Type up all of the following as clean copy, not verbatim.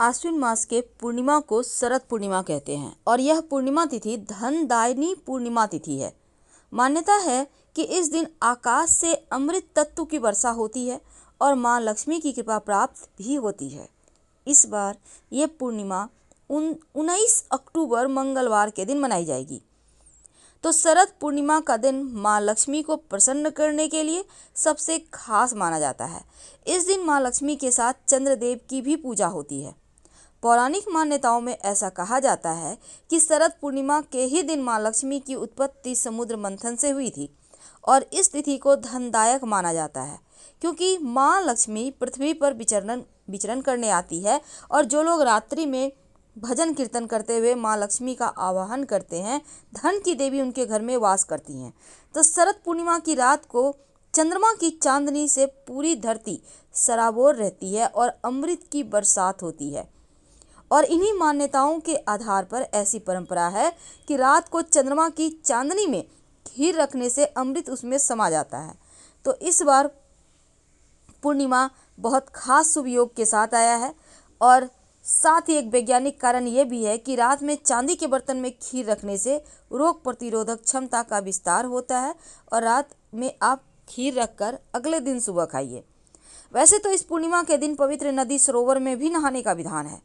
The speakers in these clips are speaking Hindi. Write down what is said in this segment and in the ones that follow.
आश्विन मास के पूर्णिमा को शरद पूर्णिमा कहते हैं और यह पूर्णिमा तिथि धनदायिनी पूर्णिमा तिथि है। मान्यता है कि इस दिन आकाश से अमृत तत्व की वर्षा होती है और मां लक्ष्मी की कृपा प्राप्त भी होती है। इस बार ये पूर्णिमा 19 अक्टूबर मंगलवार के दिन मनाई जाएगी। तो शरद पूर्णिमा का दिन मां लक्ष्मी को प्रसन्न करने के लिए सबसे खास माना जाता है। इस दिन मां लक्ष्मी के साथ चंद्रदेव की भी पूजा होती है। पौराणिक मान्यताओं में ऐसा कहा जाता है कि शरद पूर्णिमा के ही दिन मां लक्ष्मी की उत्पत्ति समुद्र मंथन से हुई थी और इस तिथि को धनदायक माना जाता है, क्योंकि मां लक्ष्मी पृथ्वी पर विचरण करने आती है और जो लोग रात्रि में भजन कीर्तन करते हुए मां लक्ष्मी का आवाहन करते हैं, धन की देवी उनके घर में वास करती हैं। तो शरद पूर्णिमा की रात को चंद्रमा की चांदनी से पूरी धरती सराबोर रहती है और अमृत की बरसात होती है। और इन्हीं मान्यताओं के आधार पर ऐसी परंपरा है कि रात को चंद्रमा की चांदनी में खीर रखने से अमृत उसमें समा जाता है। तो इस बार पूर्णिमा बहुत खास शुभ योग के साथ आया है और साथ ही एक वैज्ञानिक कारण यह भी है कि रात में चांदी के बर्तन में खीर रखने से रोग प्रतिरोधक क्षमता का विस्तार होता है और रात में आप खीर रखकर अगले दिन सुबह खाइए। वैसे तो इस पूर्णिमा के दिन पवित्र नदी सरोवर में भी नहाने का विधान है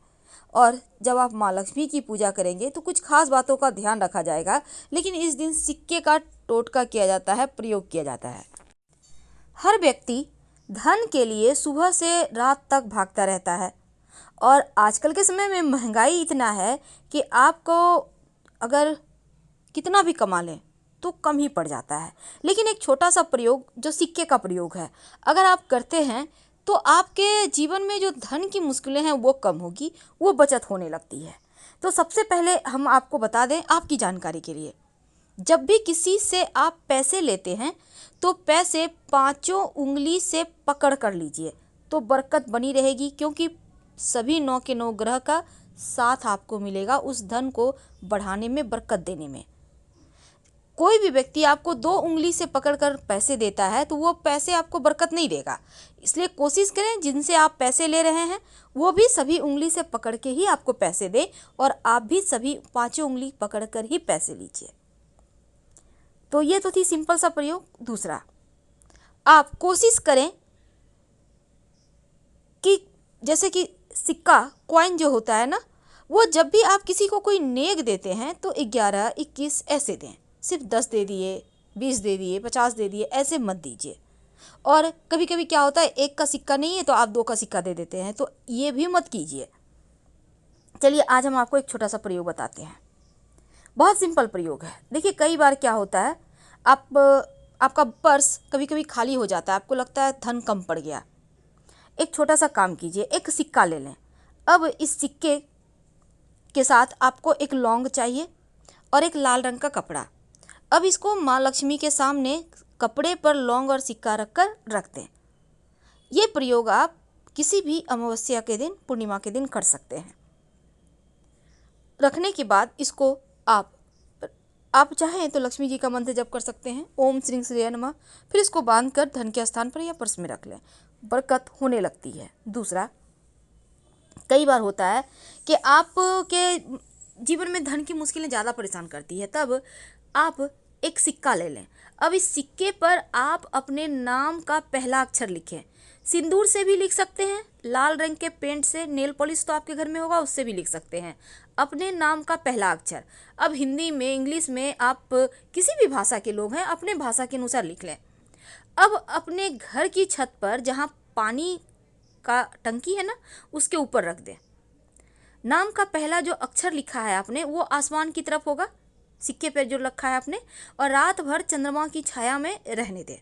और जब आप मां लक्ष्मी की पूजा करेंगे तो कुछ खास बातों का ध्यान रखा जाएगा, लेकिन इस दिन सिक्के का टोटका किया जाता है, प्रयोग किया जाता है। हर व्यक्ति धन के लिए सुबह से रात तक भागता रहता है और आजकल के समय में महंगाई इतना है कि आपको अगर कितना भी कमा लें तो कम ही पड़ जाता है। लेकिन एक छोटा सा प्रयोग जो सिक्के का प्रयोग है, अगर आप करते हैं तो आपके जीवन में जो धन की मुश्किलें हैं वो कम होगी, वो बचत होने लगती है। तो सबसे पहले हम आपको बता दें आपकी जानकारी के लिए, जब भी किसी से आप पैसे लेते हैं तो पैसे पांचों उंगली से पकड़ कर लीजिए तो बरकत बनी रहेगी, क्योंकि सभी 9 के 9 ग्रह का साथ आपको मिलेगा उस धन को बढ़ाने में, बरकत देने में। कोई भी व्यक्ति आपको 2 उंगली से पकड़कर पैसे देता है तो वो पैसे आपको बरकत नहीं देगा। इसलिए कोशिश करें जिनसे आप पैसे ले रहे हैं वो भी सभी उंगली से पकड़ के ही आपको पैसे दें और आप भी सभी पांचों उंगली पकड़कर ही पैसे लीजिए। तो ये तो थी सिंपल सा प्रयोग। दूसरा, आप कोशिश करें कि जैसे कि सिक्का, कॉइन जो होता है ना, वो जब भी आप किसी को कोई नेक देते हैं तो 11, 21 ऐसे दें। सिर्फ 10 दे दिए, 20 दे दिए, 50 दे दिए, ऐसे मत दीजिए। और कभी कभी क्या होता है, 1 का सिक्का नहीं है तो आप 2 का सिक्का दे देते हैं, तो ये भी मत कीजिए। चलिए आज हम आपको एक छोटा सा प्रयोग बताते हैं। बहुत सिंपल प्रयोग है। देखिए कई बार क्या होता है, आपका पर्स कभी कभी खाली हो जाता है, आपको लगता है धन कम पड़ गया। एक छोटा सा काम कीजिए, एक सिक्का ले लें। अब इस सिक्के के साथ आपको एक लौंग चाहिए और एक लाल रंग का कपड़ा। अब इसको माँ लक्ष्मी के सामने कपड़े पर लौंग और सिक्का रखकर रख दें। ये प्रयोग आप किसी भी अमावस्या के दिन, पूर्णिमा के दिन कर सकते हैं। रखने के बाद इसको आप चाहें तो लक्ष्मी जी का मंत्र जप कर सकते हैं, ओम श्री श्रेय नमः। फिर इसको बांधकर धन के स्थान पर या पर्स में रख लें, बरकत होने लगती है। दूसरा, कई बार होता है कि आपके जीवन में धन की मुश्किलें ज़्यादा परेशान करती है, तब आप एक सिक्का ले लें। अब इस सिक्के पर आप अपने नाम का पहला अक्षर लिखें। सिंदूर से भी लिख सकते हैं, लाल रंग के पेंट से, नेल पॉलिश तो आपके घर में होगा उससे भी लिख सकते हैं, अपने नाम का पहला अक्षर। अब हिंदी में, इंग्लिश में, आप किसी भी भाषा के लोग हैं अपने भाषा के अनुसार लिख लें। अब अपने घर की छत पर जहाँ पानी का टंकी है ना, उसके ऊपर रख दें। नाम का पहला जो अक्षर लिखा है आपने वो आसमान की तरफ होगा, सिक्के पर जो रखा है आपने, और रात भर चंद्रमा की छाया में रहने दें।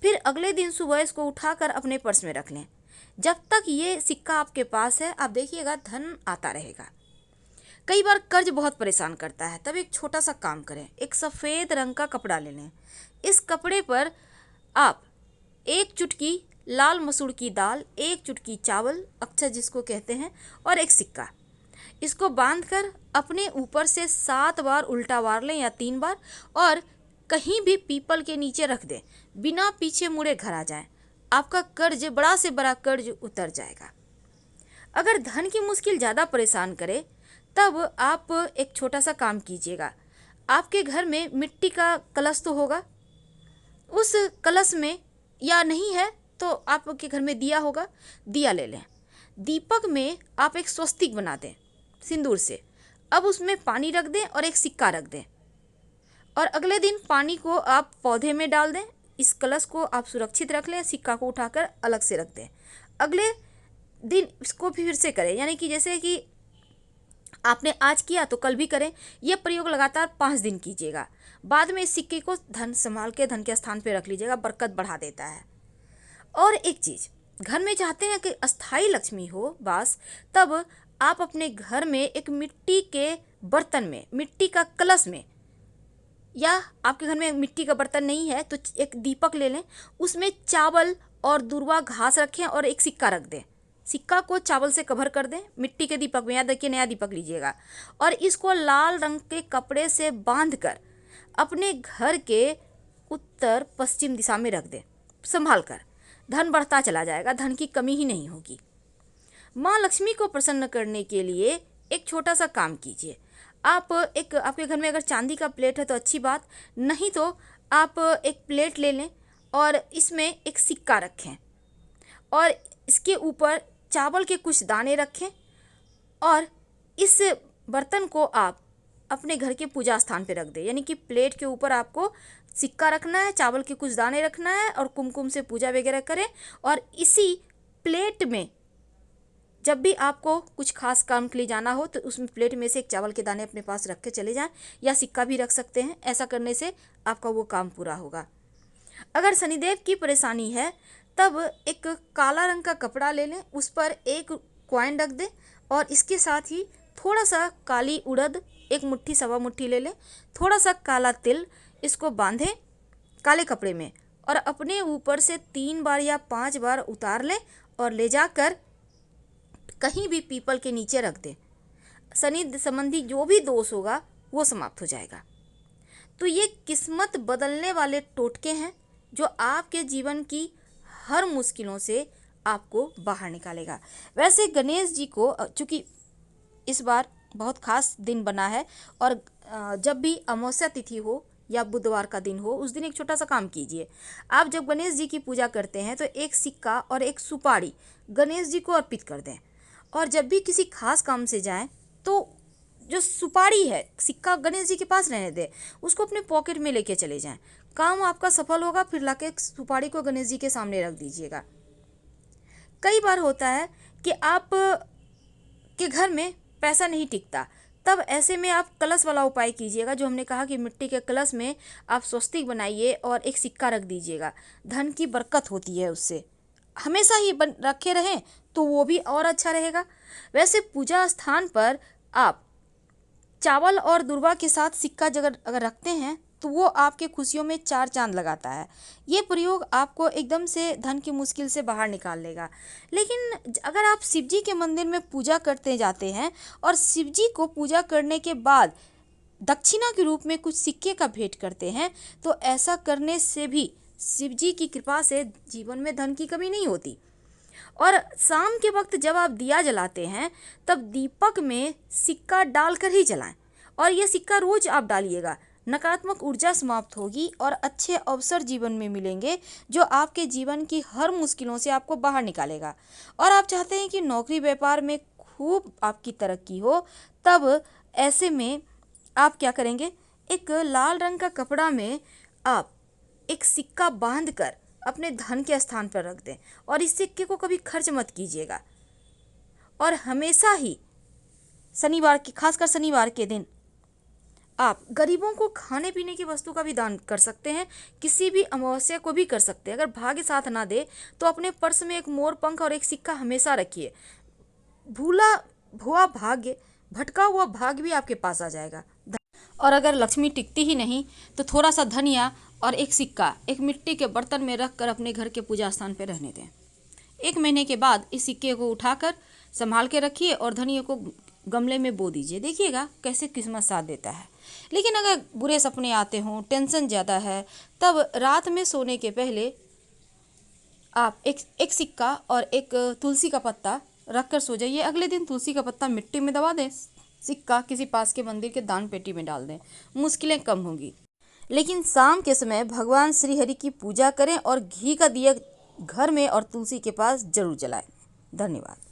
फिर अगले दिन सुबह इसको उठाकर अपने पर्स में रख लें। जब तक ये सिक्का आपके पास है आप देखिएगा धन आता रहेगा। कई बार कर्ज बहुत परेशान करता है, तब एक छोटा सा काम करें, एक सफ़ेद रंग का कपड़ा ले लें। इस कपड़े पर आप 1 चुटकी लाल मसूर की दाल, 1 चुटकी चावल, अक्षर जिसको कहते हैं, और एक सिक्का, इसको बांधकर अपने ऊपर से 7 बार उल्टा वार लें या 3 बार, और कहीं भी पीपल के नीचे रख दें। बिना पीछे मुड़े घर आ जाएं, आपका कर्ज, बड़ा से बड़ा कर्ज उतर जाएगा। अगर धन की मुश्किल ज़्यादा परेशान करे तब आप एक छोटा सा काम कीजिएगा। आपके घर में मिट्टी का कलश तो होगा, उस कलश में, या नहीं है तो आपके घर में दिया होगा, दिया ले लें। दीपक में आप एक स्वस्तिक बना दें सिंदूर से। अब उसमें पानी रख दें और एक सिक्का रख दें, और अगले दिन पानी को आप पौधे में डाल दें। इस कलश को आप सुरक्षित रख लें, सिक्का को उठाकर अलग से रख दें। अगले दिन इसको फिर से करें, यानी कि जैसे कि आपने आज किया तो कल भी करें। यह प्रयोग लगातार 5 दिन कीजिएगा। बाद में इस सिक्के को धन संभाल के धन के स्थान पर रख लीजिएगा, बरकत बढ़ा देता है। और एक चीज़, घर में चाहते हैं कि अस्थाई लक्ष्मी हो वास, तब आप अपने घर में एक मिट्टी के बर्तन में, मिट्टी का कलश में, या आपके घर में मिट्टी का बर्तन नहीं है तो एक दीपक ले लें, उसमें चावल और दूर्वा घास रखें और एक सिक्का रख दें। सिक्का को चावल से कवर कर दें मिट्टी के दीपक में। याद रखिए, नया दीपक लीजिएगा, और इसको लाल रंग के कपड़े से बांधकर अपने घर के उत्तर पश्चिम दिशा में रख दें संभाल कर। धन बढ़ता चला जाएगा, धन की कमी ही नहीं होगी। माँ लक्ष्मी को प्रसन्न करने के लिए एक छोटा सा काम कीजिए। आप आपके घर में अगर चांदी का प्लेट है तो अच्छी बात, नहीं तो आप एक प्लेट ले लें और इसमें एक सिक्का रखें और इसके ऊपर चावल के कुछ दाने रखें, और इस बर्तन को आप अपने घर के पूजा स्थान पे रख दें। यानी कि प्लेट के ऊपर आपको सिक्का रखना है, चावल के कुछ दाने रखना है और कुमकुम से पूजा वगैरह करें। और इसी प्लेट में जब भी आपको कुछ खास काम के लिए जाना हो तो उसमें प्लेट में से एक चावल के दाने अपने पास रख के चले जाएं, या सिक्का भी रख सकते हैं। ऐसा करने से आपका वो काम पूरा होगा। अगर शनिदेव की परेशानी है तब एक काला रंग का कपड़ा ले लें, उस पर एक कॉइन रख दें और इसके साथ ही थोड़ा सा काली उड़द, एक मुट्ठी सवा मुट्ठी ले लें, थोड़ा सा काला तिल, इसको बांधें काले कपड़े में और अपने ऊपर से 3 बार या 5 बार उतार लें और ले जाकर कहीं भी पीपल के नीचे रख दें। शनि संबंधी जो भी दोष होगा वो समाप्त हो जाएगा। तो ये किस्मत बदलने वाले टोटके हैं जो आपके जीवन की हर मुश्किलों से आपको बाहर निकालेगा। वैसे गणेश जी को चूँकि इस बार बहुत खास दिन बना है, और जब भी अमावस्या तिथि हो या बुधवार का दिन हो, उस दिन एक छोटा सा काम कीजिए। आप जब गणेश जी की पूजा करते हैं तो एक सिक्का और एक सुपारी गणेश जी को अर्पित कर दें, और जब भी किसी खास काम से जाएं तो जो सुपारी है, सिक्का गणेश जी के पास रहने दें, उसको अपने पॉकेट में लेके चले जाएं। काम आपका सफल होगा। फिर लाके सुपारी को गणेश जी के सामने रख दीजिएगा। कई बार होता है कि आप के घर में पैसा नहीं टिकता, तब ऐसे में आप कलश वाला उपाय कीजिएगा जो हमने कहा कि मिट्टी के कलश में आप स्वस्तिक बनाइए और एक सिक्का रख दीजिएगा। धन की बरकत होती है उससे। हमेशा ही रखे रहें तो वो भी और अच्छा रहेगा। वैसे पूजा स्थान पर आप चावल और दूर्वा के साथ सिक्का अगर रखते हैं तो वो आपके खुशियों में 4 चांद लगाता है। ये प्रयोग आपको एकदम से धन की मुश्किल से बाहर निकाल लेगा। लेकिन अगर आप शिव जी के मंदिर में पूजा करते जाते हैं और शिव जी को पूजा करने के बाद दक्षिणा के रूप में कुछ सिक्के का भेंट करते हैं, तो ऐसा करने से भी शिव जी की कृपा से जीवन में धन की कमी नहीं होती। और शाम के वक्त जब आप दिया जलाते हैं तब दीपक में सिक्का डालकर ही जलाएं, और यह सिक्का रोज आप डालिएगा। नकारात्मक ऊर्जा समाप्त होगी और अच्छे अवसर जीवन में मिलेंगे जो आपके जीवन की हर मुश्किलों से आपको बाहर निकालेगा। और आप चाहते हैं कि नौकरी व्यापार में खूब आपकी तरक्की हो, तब ऐसे में आप क्या करेंगे, एक लाल रंग का कपड़ा में आप एक सिक्का बांधकर अपने धन के स्थान पर रख दें, और इस सिक्के को कभी खर्च मत कीजिएगा। और हमेशा ही शनिवार की, खासकर शनिवार के दिन आप गरीबों को खाने पीने की वस्तु का भी दान कर सकते हैं। किसी भी अमावस्या को भी कर सकते हैं। अगर भाग्य साथ ना दे तो अपने पर्स में एक मोर पंख और एक सिक्का हमेशा रखिए। भूला हुआ भाग्य, भटका हुआ भाग्य भी आपके पास आ जाएगा। और अगर लक्ष्मी टिकती ही नहीं तो थोड़ा सा धनिया और एक सिक्का एक मिट्टी के बर्तन में रख कर अपने घर के पूजा स्थान पर रहने दें। 1 महीने के बाद इस सिक्के को उठाकर संभाल के रखिए और धनिया को गमले में बो दीजिए। देखिएगा कैसे किस्मत साथ देता है। लेकिन अगर बुरे सपने आते हों, टेंशन ज़्यादा है, तब रात में सोने के पहले आप एक सिक्का और एक तुलसी का पत्ता रख कर सो जाइए। अगले दिन तुलसी का पत्ता मिट्टी में दबा दें, सिक्का किसी पास के मंदिर के दान पेटी में डाल दें, मुश्किलें कम होंगी। लेकिन शाम के समय भगवान श्री हरि की पूजा करें और घी का दिया घर में और तुलसी के पास जरूर जलाएं। धन्यवाद।